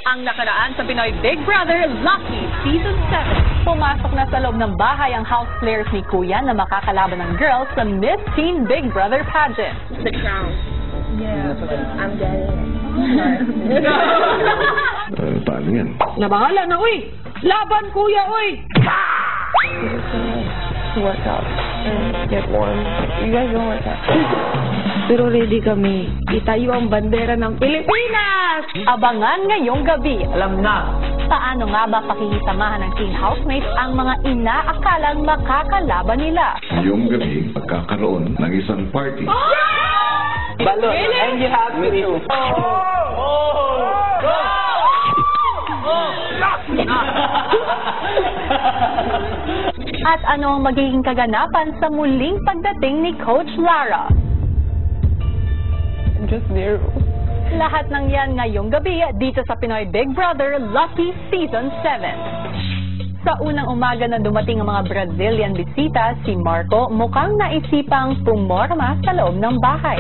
Ang nakaraan sa Pinoy Big Brother Lucky Season 7. Pumasok na sa loob ng bahay ang house players ni Kuya na makakalaban ng girls sa Miss Teen Big Brother pageant. The crown. Yeah, I'm getting it. Paano yan? Nabahala na, uy! Laban, Kuya, uy! Work out and get warm. You guys don't work out. Pero ready kami. Itayo ang bandera ng Pilipinas! Abangan ngayong gabi. Alam na! Paano nga ba pakikisamahan ng teen housemates ang mga inaakalang makakalaban nila? Yung gabi, pagkakaroon ng isang party. Balon, and you have me too. At ano ang magiging kaganapan sa muling pagdating ni Coach Lara? Just zero. Lahat ng yan ngayong gabi dito sa Pinoy Big Brother Lucky Season 7. Sa unang umaga na dumating ang mga Brazilian bisita, si Marco mukhang naisipang pumorma sa loob ng bahay.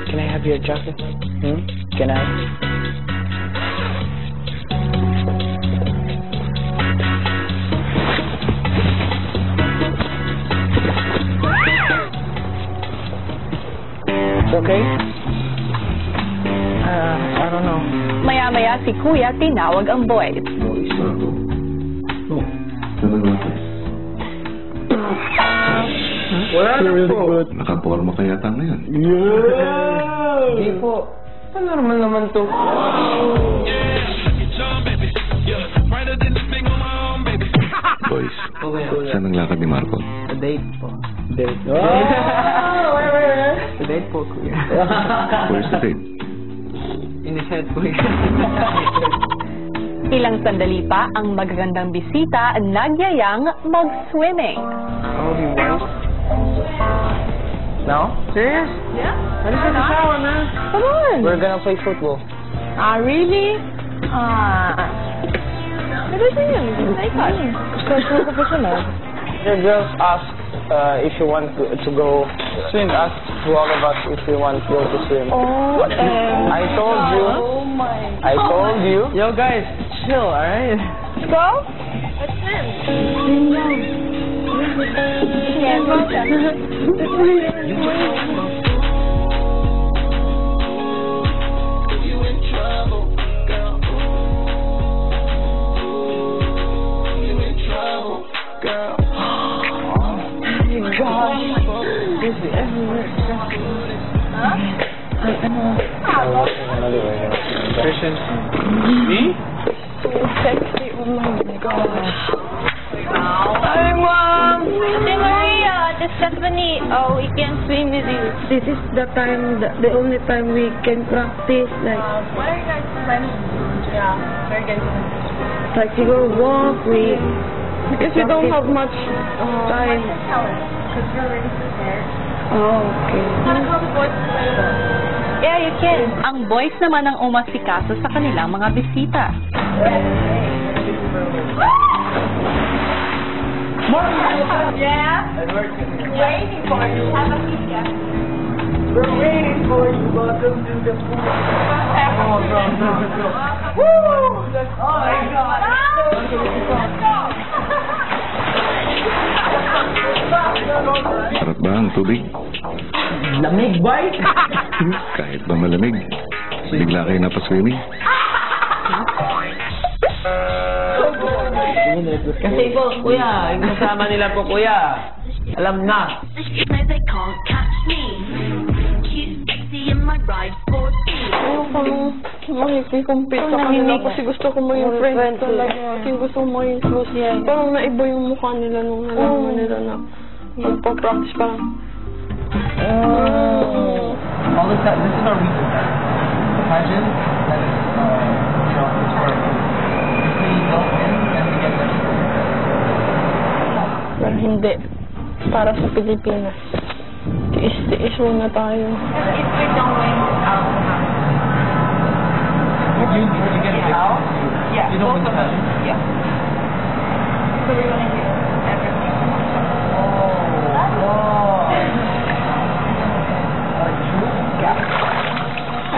Can I have your jacket? Can I? Okay? I don't know. Maya-maya si Kuya tinawag ang boys. Wala na po. Nakaporma ka yata ngayon. Hindi po. Normal naman to. Boys, saan ang lakad ni Marco? Sa date po. Date. Sa date po, Kuya. Where's the date? In his head, Kuya. Ilang sandali pa ang magagandang bisita nagyayang mag-swimming. Oh, he was? No? Serious? Yeah. Ano sa kasawa na? Come on. We're gonna play football. Really? Pero yun, like us. The girls asked if you want to go swim. Asked to all of us if we want to go to swim. Oh, I told you. Oh my. I told you. Yo, guys, chill, alright? Let's go. Let's swim. Yeah, go. Christian. Me? Sexy. Oh my gosh. Hi, Mom. Ate Maria, Ate Stephanie. Oh, we can swim with you. This is the time, the only time we can practice, like, What are you guys planning? Yeah, where are you guys like we go walk, Because we don't have much time. Because you're already prepared. Oh, okay. Wanna call the boys to play though? Yeah, you can. Ang boys naman ang umasikaso sa kanilang mga bisita. Yeah? Waiting for you. Have a seat, yeah? We're waiting for you. Welcome to the pool. Woo! Oh my God. Let's go. Sarap ba ang tubig? Lamig, boy? Kahit ba malamig, bigla kayo napaswimming? Kasi po, Kuya, yung kasama nila po, Kuya. Alam na. They can't catch me. Cute, sexy in my ride for Makikikumpit sa kanila kasi gusto ko mo yung friends talaga. Kasi gusto mo yung close yan. Parang naiba yung mukha nila nung nalaman nila na magpa-practice parang. All this is our reason. The pageant, that is, it's for if we don't win, then we get that. Pero hindi. Para sa Pilipinas. Tiis-tiis muna tayo. If we don't win, You get a big house? yeah, You don't win the pageant? yeah. So we're gonna do everything.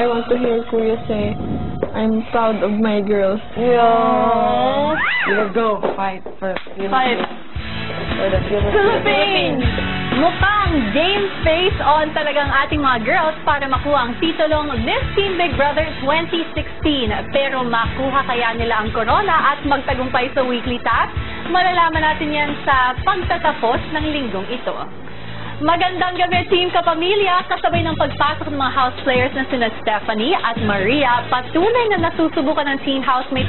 I want to hear Kuya say, I'm proud of my girls. Yeah. You go fight for Fight. for the Philippines! Mukhang game face on talagang ating mga girls para makuha ang titulong Miss Teen Big Brother 2016. Pero makuha kaya nila ang corona at magtagumpay sa weekly task? Malalaman natin yan sa pagtatapos ng linggong ito. Magandang gabi, Team Kapamilya! Kasabay ng pagpasok ng mga house players na sina Stephanie at Maria, patunay na nasusubukan ng teen housemate